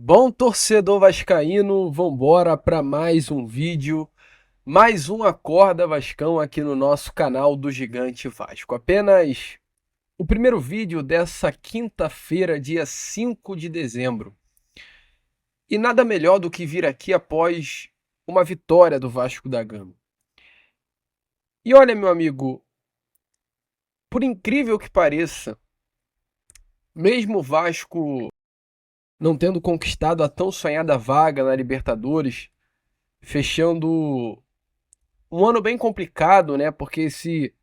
Bom torcedor vascaíno, vambora para mais um vídeo, mais um Acorda Vascão aqui no nosso canal do Gigante Vasco. Apenas o primeiro vídeo dessa quinta-feira, dia 5 de dezembro. E nada melhor do que vir aqui após uma vitória do Vasco da Gama. E olha, meu amigo, por incrível que pareça, mesmo o Vasco não tendo conquistado a tão sonhada vaga na Libertadores, fechando um ano bem complicado, né? Porque se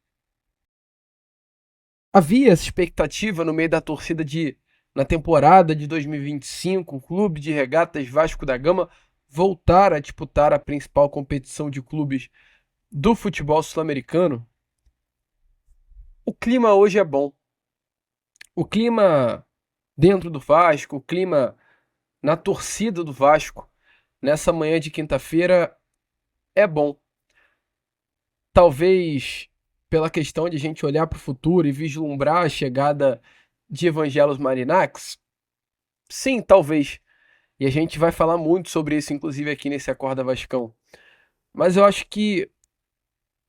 havia essa expectativa no meio da torcida de, na temporada de 2025, o Clube de Regatas Vasco da Gama voltar a disputar a principal competição de clubes do futebol sul-americano. O clima hoje é bom. O clima dentro do Vasco, o clima na torcida do Vasco, nessa manhã de quinta-feira, é bom. Talvez pela questão de a gente olhar para o futuro e vislumbrar a chegada de Evangelos Marinax? Sim, talvez. E a gente vai falar muito sobre isso, inclusive aqui nesse Acorda Vascão. Mas eu acho que,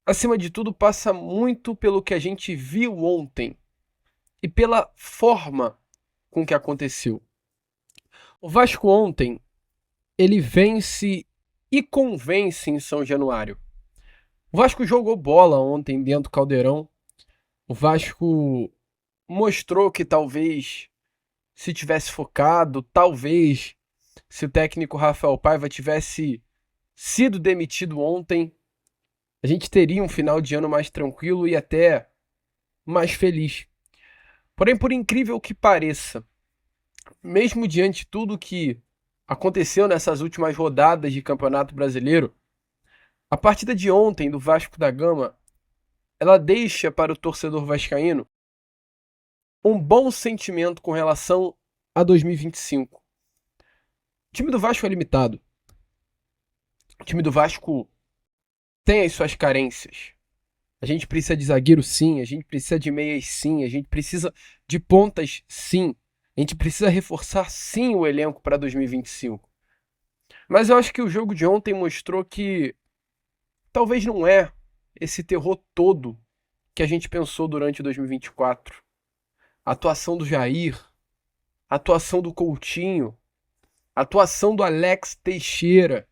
acima de tudo, passa muito pelo que a gente viu ontem e pela forma com que aconteceu. O Vasco ontem, ele vence e convence em São Januário. O Vasco jogou bola ontem dentro do Caldeirão. O Vasco mostrou que talvez, se tivesse focado, talvez, se o técnico Rafael Paiva tivesse sido demitido ontem, a gente teria um final de ano mais tranquilo e até mais feliz. Porém, por incrível que pareça, mesmo diante de tudo que aconteceu nessas últimas rodadas de Campeonato Brasileiro, a partida de ontem do Vasco da Gama, ela deixa para o torcedor vascaíno um bom sentimento com relação a 2025. O time do Vasco é limitado. O time do Vasco tem as suas carências. A gente precisa de zagueiro sim, a gente precisa de meias sim, a gente precisa de pontas sim. A gente precisa reforçar sim o elenco para 2025. Mas eu acho que o jogo de ontem mostrou que talvez não é esse terror todo que a gente pensou durante 2024. A atuação do Jair, a atuação do Coutinho, a atuação do Alex Teixeira,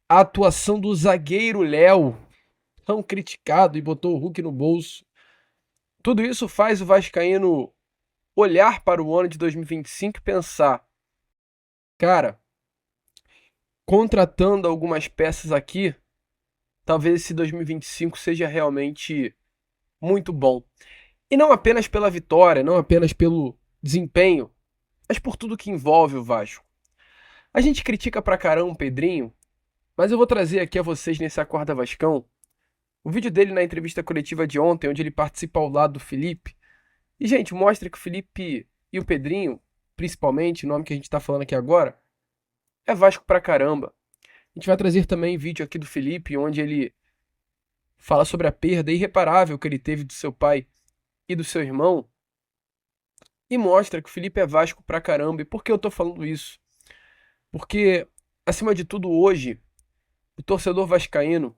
a atuação do zagueiro Léo, tão criticado e botou o Hulk no bolso. Tudo isso faz o vascaíno olhar para o ano de 2025 e pensar, cara, contratando algumas peças aqui, talvez esse 2025 seja realmente muito bom. E não apenas pela vitória, não apenas pelo desempenho, mas por tudo que envolve o Vasco. A gente critica pra caramba o Pedrinho, mas eu vou trazer aqui a vocês nesse Acorda Vascão o vídeo dele na entrevista coletiva de ontem, onde ele participa ao lado do Felipe. E, gente, mostra que o Felipe e o Pedrinho, principalmente, o nome que a gente tá falando aqui agora, é Vasco pra caramba. A gente vai trazer também vídeo aqui do Felipe, onde ele fala sobre a perda irreparável que ele teve do seu pai e do seu irmão, e mostra que o Felipe é Vasco pra caramba. E por que eu tô falando isso? Porque, acima de tudo, hoje, o torcedor vascaíno,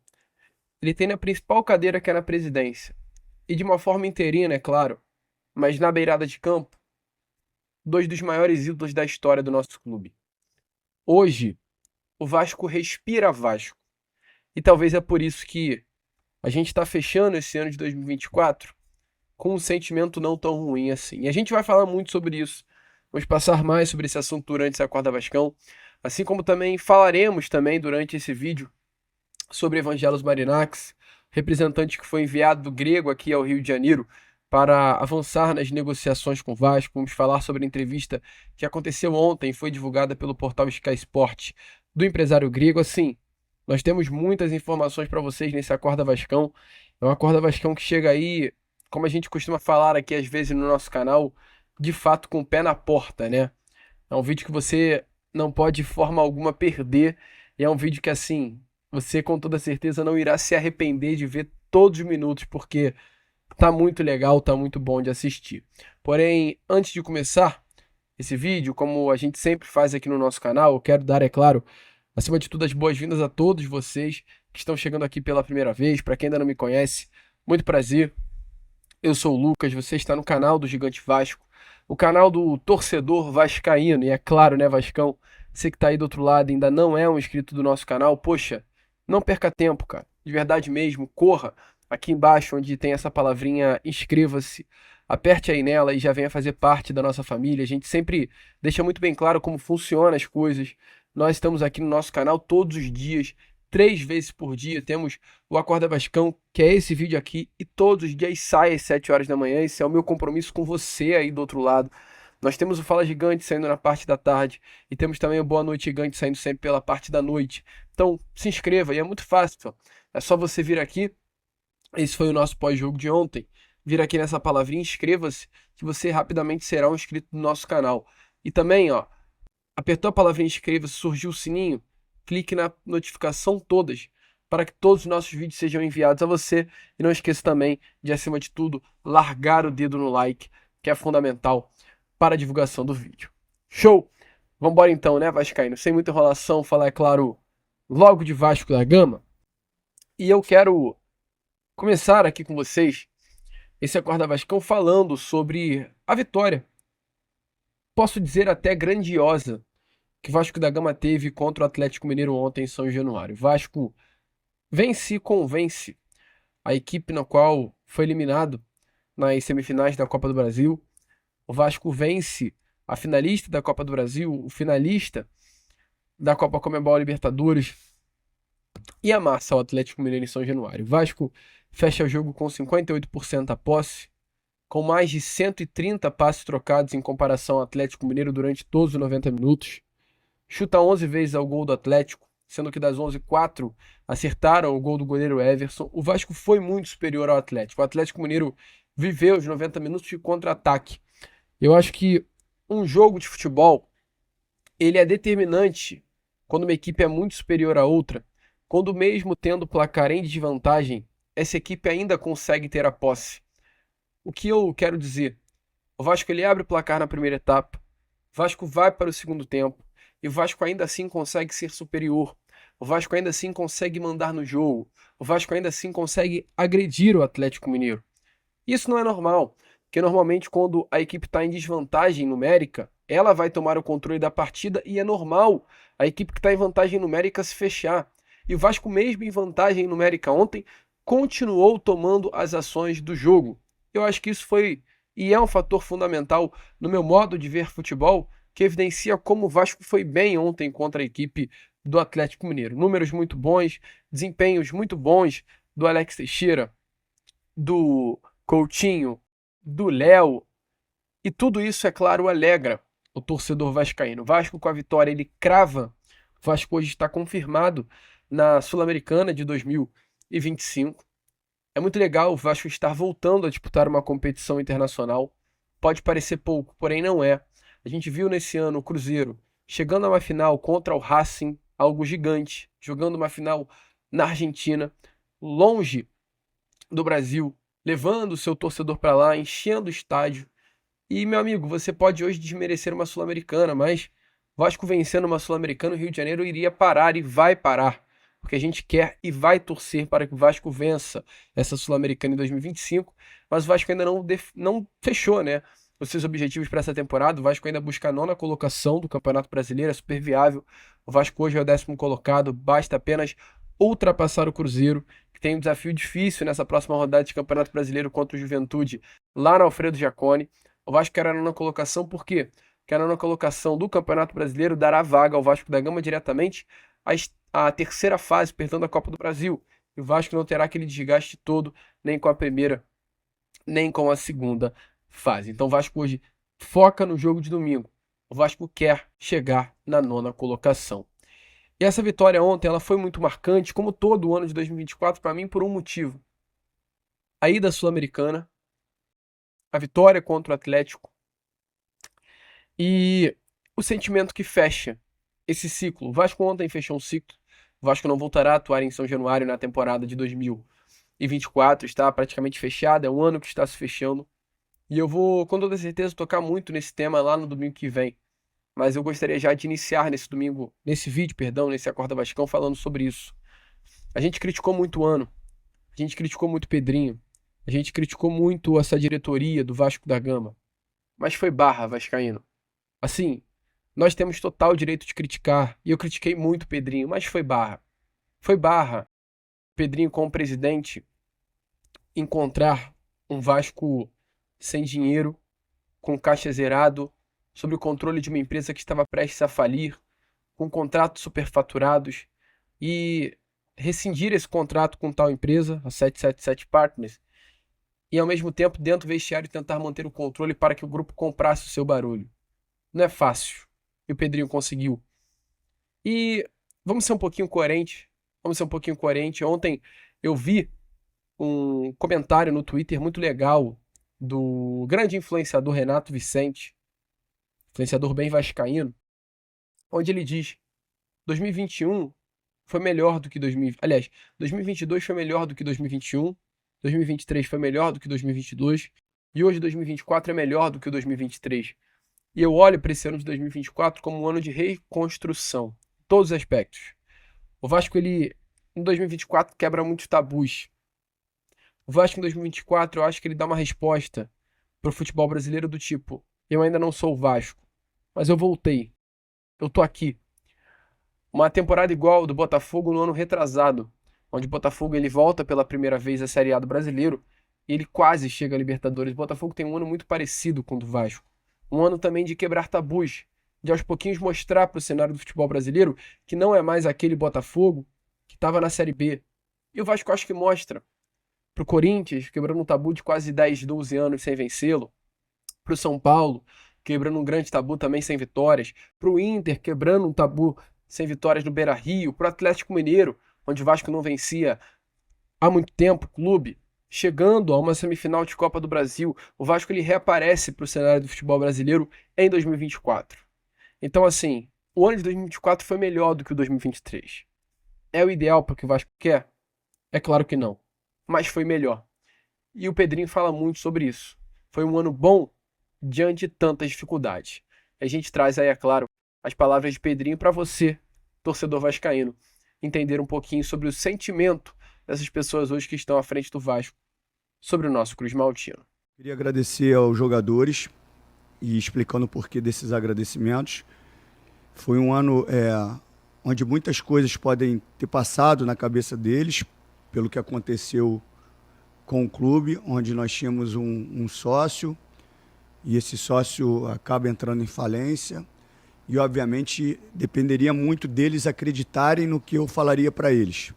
ele tem na principal cadeira que é na presidência. E de uma forma interina, é claro, mas na beirada de campo, dois dos maiores ídolos da história do nosso clube. Hoje, o Vasco respira Vasco. E talvez é por isso que a gente está fechando esse ano de 2024 com um sentimento não tão ruim assim. E a gente vai falar muito sobre isso. Vamos passar mais sobre esse assunto durante esse Acorda Vascão. Assim como também falaremos também durante esse vídeo sobre Evangelos Marinax, representante que foi enviado do Grego aqui ao Rio de Janeiro para avançar nas negociações com o Vasco. Vamos falar sobre a entrevista que aconteceu ontem, foi divulgada pelo portal Sky Sport, do empresário grego. Assim, nós temos muitas informações para vocês nesse Acorda Vascão. É um Acorda Vascão que chega aí, como a gente costuma falar aqui às vezes no nosso canal, de fato com o pé na porta, né? É um vídeo que você não pode de forma alguma perder. E é um vídeo que, assim, você com toda certeza não irá se arrepender de ver todos os minutos, porque tá muito legal, tá muito bom de assistir. Porém, antes de começar, esse vídeo, como a gente sempre faz aqui no nosso canal, eu quero dar, é claro, acima de tudo, as boas-vindas a todos vocês que estão chegando aqui pela primeira vez. Para quem ainda não me conhece, muito prazer. Eu sou o Lucas, você está no canal do Gigante Vasco, o canal do torcedor vascaíno. E é claro, né, Vascão, você que está aí do outro lado e ainda não é um inscrito do nosso canal, poxa, não perca tempo, cara. De verdade mesmo, corra aqui embaixo onde tem essa palavrinha inscreva-se. Aperte aí nela e já venha fazer parte da nossa família. A gente sempre deixa muito bem claro como funcionam as coisas. Nós estamos aqui no nosso canal todos os dias, 3 vezes por dia. Temos o Acorda Vascão, que é esse vídeo aqui, e todos os dias sai às 7 horas da manhã. Esse é o meu compromisso com você aí do outro lado. Nós temos o Fala Gigante saindo na parte da tarde e temos também o Boa Noite Gigante saindo sempre pela parte da noite. Então, se inscreva e é muito fácil. É só você vir aqui. Esse foi o nosso pós-jogo de ontem. Vir aqui nessa palavrinha, inscreva-se, que você rapidamente será um inscrito do nosso canal. E também, ó, apertou a palavrinha inscreva-se, surgiu o sininho, clique na notificação todas, para que todos os nossos vídeos sejam enviados a você. E não esqueça também de, acima de tudo, largar o dedo no like, que é fundamental para a divulgação do vídeo. Show! Vambora então, né, Vascaíno? Sem muita enrolação, falar, é claro, logo de Vasco da Gama. E eu quero começar aqui com vocês esse Acorda Vascão falando sobre a vitória, posso dizer até grandiosa, que o Vasco da Gama teve contra o Atlético Mineiro ontem em São Januário. O Vasco vence e convence a equipe na qual foi eliminado nas semifinais da Copa do Brasil. O Vasco vence a finalista da Copa do Brasil, o finalista da Copa Conmebol Libertadores e amassa o Atlético Mineiro em São Januário. O Vasco fecha o jogo com 58% da posse, com mais de 130 passes trocados em comparação ao Atlético Mineiro durante todos os 90 minutos. Chuta 11 vezes ao gol do Atlético, sendo que das 11, 4 acertaram o gol do goleiro Everson. O Vasco foi muito superior ao Atlético. O Atlético Mineiro viveu os 90 minutos de contra-ataque. Eu acho que um jogo de futebol, ele é determinante quando uma equipe é muito superior à outra, quando mesmo tendo o placar em desvantagem, essa equipe ainda consegue ter a posse. O que eu quero dizer? O Vasco ele abre o placar na primeira etapa, o Vasco vai para o segundo tempo, e o Vasco ainda assim consegue ser superior. O Vasco ainda assim consegue mandar no jogo. O Vasco ainda assim consegue agredir o Atlético Mineiro. Isso não é normal, porque normalmente quando a equipe está em desvantagem numérica, ela vai tomar o controle da partida e é normal a equipe que está em vantagem numérica se fechar. E o Vasco, mesmo em vantagem numérica ontem, continuou tomando as ações do jogo. Eu acho que isso foi e é um fator fundamental no meu modo de ver futebol, que evidencia como o Vasco foi bem ontem contra a equipe do Atlético Mineiro. Números muito bons, desempenhos muito bons do Alex Teixeira, do Coutinho, do Léo, e tudo isso, é claro, alegra o torcedor vascaíno. O Vasco, com a vitória, ele crava. O Vasco hoje está confirmado na Sul-Americana de 2025. É muito legal o Vasco estar voltando a disputar uma competição internacional. Pode parecer pouco, porém não é. A gente viu nesse ano o Cruzeiro chegando a uma final contra o Racing, algo gigante, jogando uma final na Argentina, longe do Brasil, levando o seu torcedor para lá, enchendo o estádio. E, meu amigo, você pode hoje desmerecer uma Sul-Americana, mas Vasco vencendo uma Sul-Americana, o Rio de Janeiro iria parar e vai parar. Porque a gente quer e vai torcer para que o Vasco vença essa Sul-Americana em 2025, mas o Vasco ainda não fechou, né, os seus objetivos para essa temporada. O Vasco ainda busca a nona colocação do Campeonato Brasileiro, é super viável. O Vasco hoje é o 10º colocado, basta apenas ultrapassar o Cruzeiro, que tem um desafio difícil nessa próxima rodada de Campeonato Brasileiro contra o Juventude, lá na Alfredo Jaconi. O Vasco quer a nona colocação, por quê? Porque a nona colocação do Campeonato Brasileiro dará vaga ao Vasco da Gama diretamente à terceira fase, perdão, da Copa do Brasil. E o Vasco não terá aquele desgaste todo, nem com a primeira, nem com a segunda fase. Então o Vasco hoje foca no jogo de domingo. O Vasco quer chegar na nona colocação. E essa vitória ontem, ela foi muito marcante, como todo o ano de 2024, para mim, por um motivo. A ida sul-americana, a vitória contra o Atlético e o sentimento que fecha esse ciclo. O Vasco ontem fechou um ciclo. O Vasco não voltará a atuar em São Januário na temporada de 2024. Está praticamente fechado. É um ano que está se fechando. E eu vou, com toda certeza, tocar muito nesse tema lá no domingo que vem. Mas eu gostaria já de iniciar nesse domingo, nesse vídeo, perdão, nesse Acorda Vascão, falando sobre isso. A gente criticou muito o ano, a gente criticou muito o Pedrinho, a gente criticou muito essa diretoria do Vasco da Gama. Mas foi barra, vascaíno. Assim, nós temos total direito de criticar, e eu critiquei muito o Pedrinho, mas foi barra. Foi barra. Pedrinho, como presidente, encontrar um Vasco sem dinheiro, com caixa zerado, sob o controle de uma empresa que estava prestes a falir, com contratos superfaturados, e rescindir esse contrato com tal empresa, a 777 Partners, e ao mesmo tempo, dentro do vestiário, tentar manter o controle para que o grupo comprasse o seu barulho. Não é fácil. E o Pedrinho conseguiu. E vamos ser um pouquinho coerente. Vamos ser um pouquinho coerente. Ontem eu vi um comentário no Twitter muito legal do grande influenciador Renato Vicente, influenciador bem vascaíno, onde ele diz: 2021 foi melhor do que 2020. Aliás, 2022 foi melhor do que 2021, 2023 foi melhor do que 2022 e hoje 2024 é melhor do que o 2023. E eu olho para esse ano de 2024 como um ano de reconstrução, em todos os aspectos. O Vasco, ele, em 2024, quebra muitos tabus. O Vasco, em 2024, eu acho que ele dá uma resposta pro futebol brasileiro do tipo: eu ainda não sou o Vasco, mas eu voltei, eu tô aqui. Uma temporada igual ao do Botafogo no ano retrasado, onde o Botafogo ele volta pela primeira vez à Série A do Brasileiro e ele quase chega à Libertadores. O Botafogo tem um ano muito parecido com o do Vasco. Um ano também de quebrar tabus, de aos pouquinhos mostrar para o cenário do futebol brasileiro que não é mais aquele Botafogo que estava na Série B. E o Vasco acho que mostra para o Corinthians, quebrando um tabu de quase 10, 12 anos sem vencê-lo, para o São Paulo, quebrando um grande tabu também sem vitórias, para o Inter, quebrando um tabu sem vitórias no Beira-Rio, para o Atlético Mineiro, onde o Vasco não vencia há muito tempo, clube, chegando a uma semifinal de Copa do Brasil, o Vasco ele reaparece para o cenário do futebol brasileiro em 2024. Então, assim, o ano de 2024 foi melhor do que o 2023. É o ideal para o que o Vasco quer? É claro que não, mas foi melhor. E o Pedrinho fala muito sobre isso. Foi um ano bom diante de tantas dificuldades. A gente traz aí, é claro, as palavras de Pedrinho para você, torcedor vascaíno, entender um pouquinho sobre o sentimento dessas pessoas hoje que estão à frente do Vasco, sobre o nosso Cruz Maltino. Queria agradecer aos jogadores e explicando o porquê desses agradecimentos. Foi um ano onde muitas coisas podem ter passado na cabeça deles, pelo que aconteceu com o clube, onde nós tínhamos um sócio e esse sócio acaba entrando em falência. E, obviamente, dependeria muito deles acreditarem no que eu falaria para eles.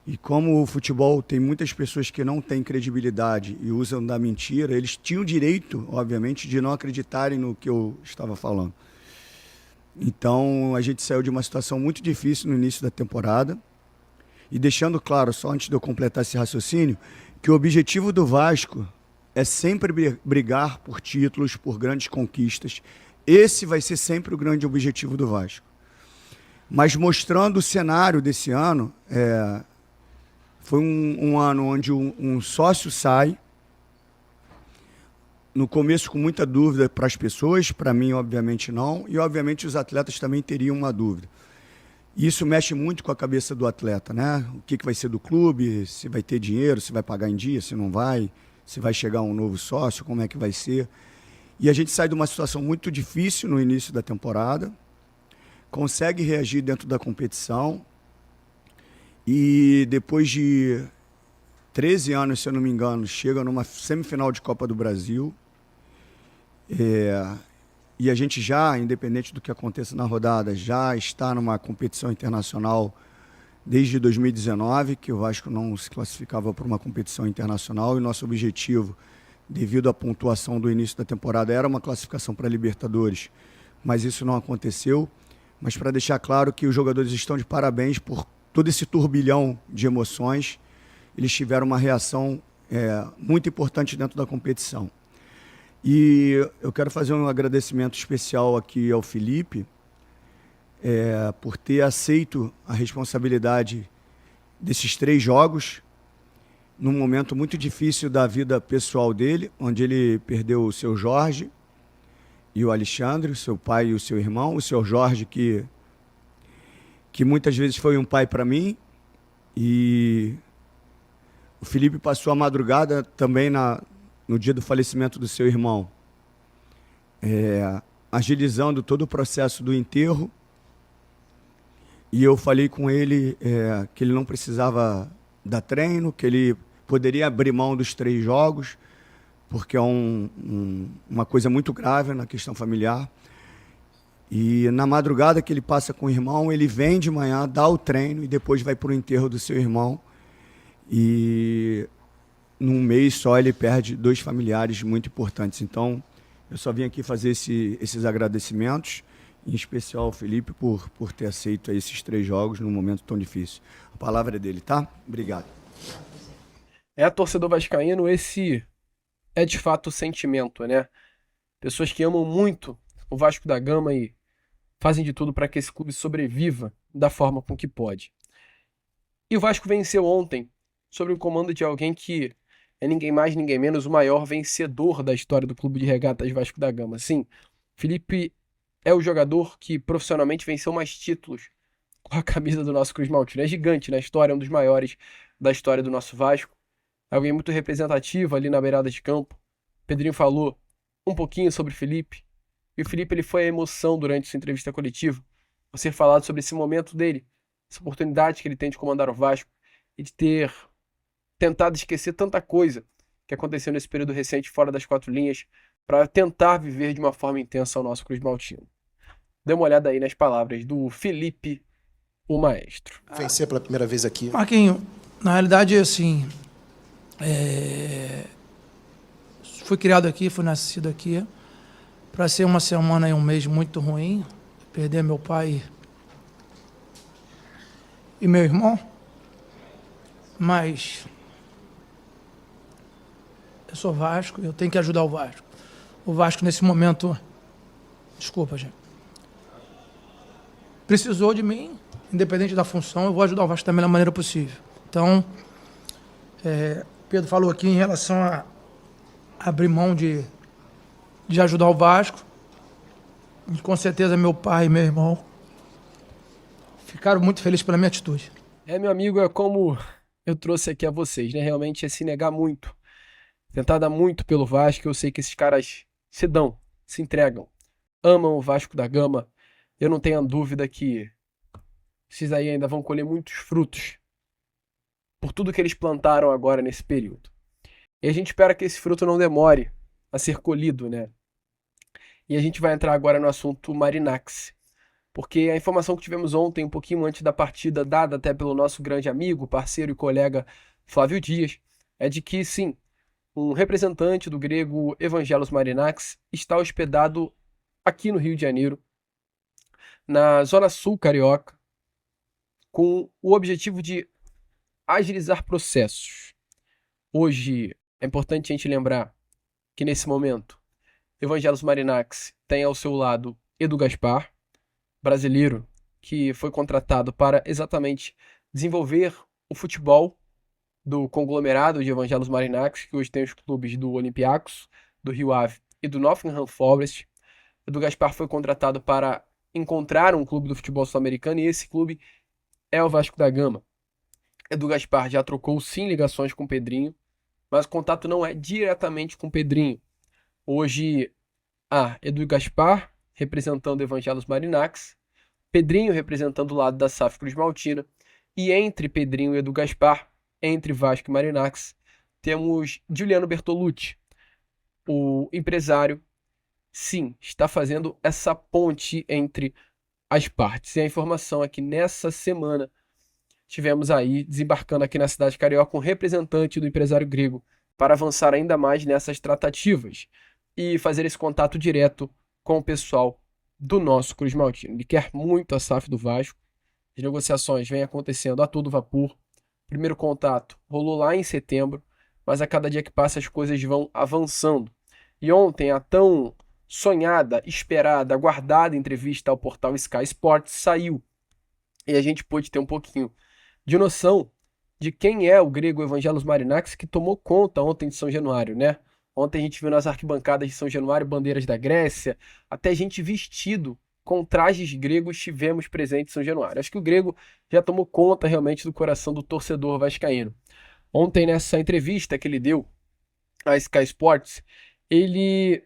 E como o futebol tem muitas pessoas que não têm credibilidade e usam da mentira, eles tinham direito, obviamente, de não acreditarem no que eu estava falando. Então, a gente saiu de uma situação muito difícil no início da temporada. E deixando claro, só antes de eu completar esse raciocínio, que o objetivo do Vasco é sempre brigar por títulos, por grandes conquistas. Esse vai ser sempre o grande objetivo do Vasco. Mas mostrando o cenário desse ano, foi um ano onde um sócio sai, no começo com muita dúvida para as pessoas, para mim obviamente não, e obviamente os atletas também teriam uma dúvida. E isso mexe muito com a cabeça do atleta, né? O que vai ser do clube, se vai ter dinheiro, se vai pagar em dia, se não vai, se vai chegar um novo sócio, como é que vai ser. E a gente sai de uma situação muito difícil no início da temporada, consegue reagir dentro da competição e depois de 13 anos, se eu não me engano, chega numa semifinal de Copa do Brasil. E a gente já, independente do que aconteça na rodada, já está numa competição internacional desde 2019, que o Vasco não se classificava para uma competição internacional, e nosso objetivo, devido à pontuação do início da temporada, era uma classificação para a Libertadores, mas isso não aconteceu. Mas para deixar claro que os jogadores estão de parabéns por todo esse turbilhão de emoções, eles tiveram uma reação muito importante dentro da competição. E eu quero fazer um agradecimento especial aqui ao Felipe, por ter aceito a responsabilidade desses 3 jogos, num momento muito difícil da vida pessoal dele, onde ele perdeu o seu Jorge e o Alexandre, o seu pai e o seu irmão. O seu Jorge, que muitas vezes foi um pai para mim, e o Felipe passou a madrugada também no dia do falecimento do seu irmão, agilizando todo o processo do enterro. E eu falei com ele que ele não precisava dar treino, que ele poderia abrir mão dos 3 jogos, porque é uma coisa muito grave na questão familiar. E na madrugada que ele passa com o irmão, ele vem de manhã, dá o treino e depois vai para o enterro do seu irmão. E num mês só ele perde 2 familiares muito importantes. Então, eu só vim aqui fazer esses agradecimentos, em especial ao Felipe por ter aceito esses 3 jogos num momento tão difícil. A palavra é dele, tá? Obrigado. Torcedor vascaíno, esse é de fato o sentimento, né? Pessoas que amam muito o Vasco da Gama e fazem de tudo para que esse clube sobreviva da forma com que pode. E o Vasco venceu ontem sob o comando de alguém que é ninguém mais, ninguém menos, o maior vencedor da história do Clube de Regatas Vasco da Gama. Sim, Felipe é o jogador que profissionalmente venceu mais títulos com a camisa do nosso Cruz Maltino. É gigante na história, é um dos maiores da história do nosso Vasco. Alguém muito representativo ali na beirada de campo. Pedrinho falou um pouquinho sobre o Felipe. E o Felipe, ele foi a emoção durante sua entrevista coletiva. Você falado sobre esse momento dele, essa oportunidade que ele tem de comandar o Vasco e de ter tentado esquecer tanta coisa que aconteceu nesse período recente fora das 4 linhas para tentar viver de uma forma intensa o nosso Cruz Maltino. Dê uma olhada aí nas palavras do Felipe, o maestro. Vencer pela primeira vez aqui. Marquinho, na realidade, assim, fui criado aqui, fui nascido aqui, para ser uma semana e um mês muito ruim, perder meu pai e meu irmão, mas eu sou Vasco, eu tenho que ajudar o Vasco. O Vasco nesse momento, desculpa, gente, precisou de mim, independente da função, eu vou ajudar o Vasco da melhor maneira possível. Então, Pedro falou aqui em relação a abrir mão de ajudar o Vasco. E com certeza meu pai e meu irmão ficaram muito felizes pela minha atitude. Meu amigo, é como eu trouxe aqui a vocês, né? Realmente é se negar muito, tentar dar muito pelo Vasco. Eu sei que esses caras se dão, se entregam, amam o Vasco da Gama. Eu não tenho a dúvida que esses aí ainda vão colher muitos frutos por tudo que eles plantaram agora nesse período. E a gente espera que esse fruto não demore a ser colhido, né? E a gente vai entrar agora no assunto Marinácsi, porque a informação que tivemos ontem, um pouquinho antes da partida, dada até pelo nosso grande amigo, parceiro e colega Flávio Dias, é de que, sim, um representante do grego Evangelos Marinácsi está hospedado aqui no Rio de Janeiro, na Zona Sul Carioca, com o objetivo de agilizar processos. Hoje, é importante a gente lembrar que, nesse momento, Evangelos Marinácsi tem ao seu lado Edu Gaspar, brasileiro, que foi contratado para exatamente desenvolver o futebol do conglomerado de Evangelos Marinácsi, que hoje tem os clubes do Olympiacos, do Rio Ave e do Nottingham Forest. Edu Gaspar foi contratado para encontrar um clube do futebol sul-americano e esse clube é o Vasco da Gama. Edu Gaspar já trocou sim ligações com o Pedrinho, mas o contato não é diretamente com o Pedrinho. Hoje, Edu Gaspar representando Evangelos Marinácsi, Pedrinho representando o lado da SAF Cruz Maltina, e entre Pedrinho e Edu Gaspar, entre Vasco e Marinácsi, temos Giuliano Bertolucci, o empresário, sim, está fazendo essa ponte entre as partes. E a informação é que nessa semana tivemos aí, desembarcando aqui na cidade carioca, um representante do empresário grego para avançar ainda mais nessas tratativas e fazer esse contato direto com o pessoal do nosso Cruz Maltino. Ele quer muito a SAF do Vasco. As negociações vêm acontecendo a todo vapor. O primeiro contato rolou lá em setembro, mas a cada dia que passa as coisas vão avançando. E ontem a tão sonhada, esperada, aguardada entrevista ao portal Sky Sports saiu. E a gente pôde ter um pouquinho de noção de quem é o grego Evangelos Marinax que tomou conta ontem de São Januário, né? Ontem a gente viu nas arquibancadas de São Januário bandeiras da Grécia, até gente vestido com trajes gregos tivemos presente em São Januário. Acho que o grego já tomou conta realmente do coração do torcedor vascaíno. Ontem, nessa entrevista que ele deu à Sky Sports, ele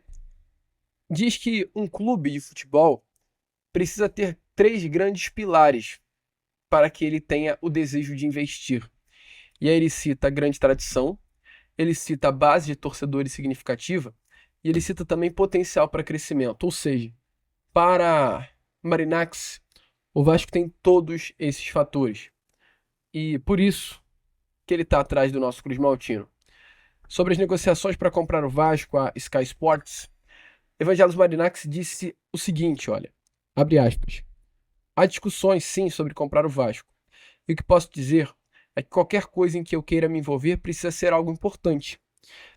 diz que um clube de futebol precisa ter 3 grandes pilares para que ele tenha o desejo de investir. E aí ele cita a grande tradição, ele cita a base de torcedores significativa e ele cita também potencial para crescimento. Ou seja, para Marinax, o Vasco tem todos esses fatores. E por isso que ele está atrás do nosso Cruz Maltino. Sobre as negociações para comprar o Vasco, a Sky Sports, Evangelos Marinax disse o seguinte, olha, abre aspas, há discussões sim sobre comprar o Vasco. E o que posso dizer é que qualquer coisa em que eu queira me envolver precisa ser algo importante.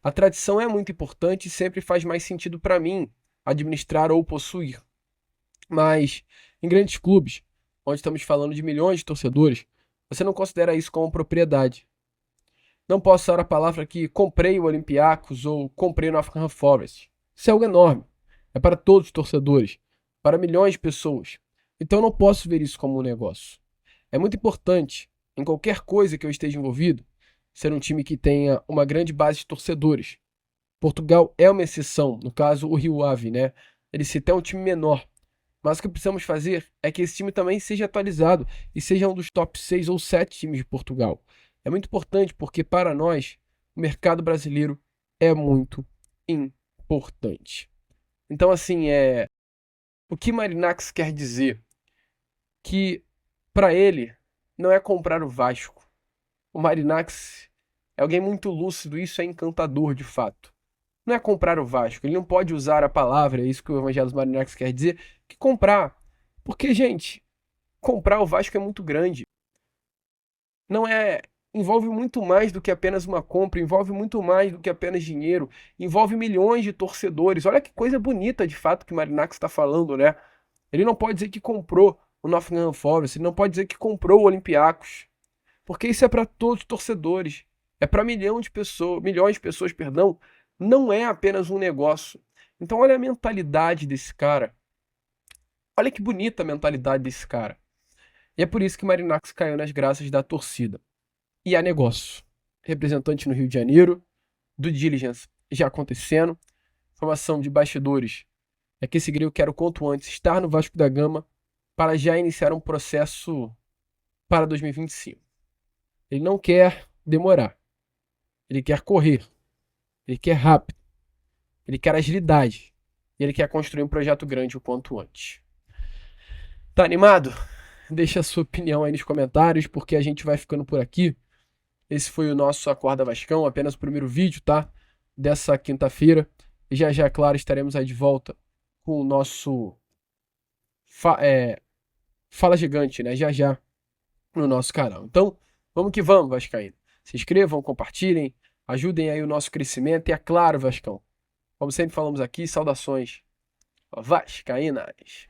A tradição é muito importante e sempre faz mais sentido para mim administrar ou possuir. Mas em grandes clubes, onde estamos falando de milhões de torcedores, você não considera isso como propriedade. Não posso usar a palavra que comprei o Olympiacos ou comprei o Nottingham Forest. Isso é algo enorme. É para todos os torcedores, para milhões de pessoas. Então não posso ver isso como um negócio. É muito importante, em qualquer coisa que eu esteja envolvido, ser um time que tenha uma grande base de torcedores. Portugal é uma exceção, no caso o Rio Ave, né? Ele se tem um time menor. Mas o que precisamos fazer é que esse time também seja atualizado e seja um dos top 6 ou 7 times de Portugal. É muito importante porque para nós o mercado brasileiro é muito importante. Então assim, o que Marinax quer dizer? Que para ele não é comprar o Vasco. O Marinax é alguém muito lúcido, isso é encantador de fato. Não é comprar o Vasco, ele não pode usar a palavra, é isso que o Evangelos Marinax quer dizer, que comprar. Porque, gente, comprar o Vasco é muito grande. Não é, envolve muito mais do que apenas uma compra, envolve muito mais do que apenas dinheiro, envolve milhões de torcedores. Olha que coisa bonita de fato que Marinax está falando, né? Ele não pode dizer que comprou o Nottingham Forest, ele não pode dizer que comprou o Olympiacos, porque isso é para todos os torcedores, é para milhões de pessoas, perdão, não é apenas um negócio. Então olha a mentalidade desse cara. Olha que bonita a mentalidade desse cara. E é por isso que Marinax caiu nas graças da torcida. E há negócio. Representante no Rio de Janeiro, do Diligence já acontecendo, informação de bastidores é que esse grego quer o quanto antes estar no Vasco da Gama para já iniciar um processo para 2025. Ele não quer demorar. Ele quer correr. Ele quer rápido. Ele quer agilidade. E ele quer construir um projeto grande o quanto antes. Tá animado? Deixa a sua opinião aí nos comentários, porque a gente vai ficando por aqui. Esse foi o nosso Acorda Vascão, apenas o primeiro vídeo, tá? Dessa quinta-feira. E já, claro, estaremos aí de volta com o nosso Fala Gigante, né? Já no nosso canal. Então, vamos que vamos, Vascaíno. Se inscrevam, compartilhem, ajudem aí o nosso crescimento. E é claro, Vascão, como sempre falamos aqui, saudações vascaínas.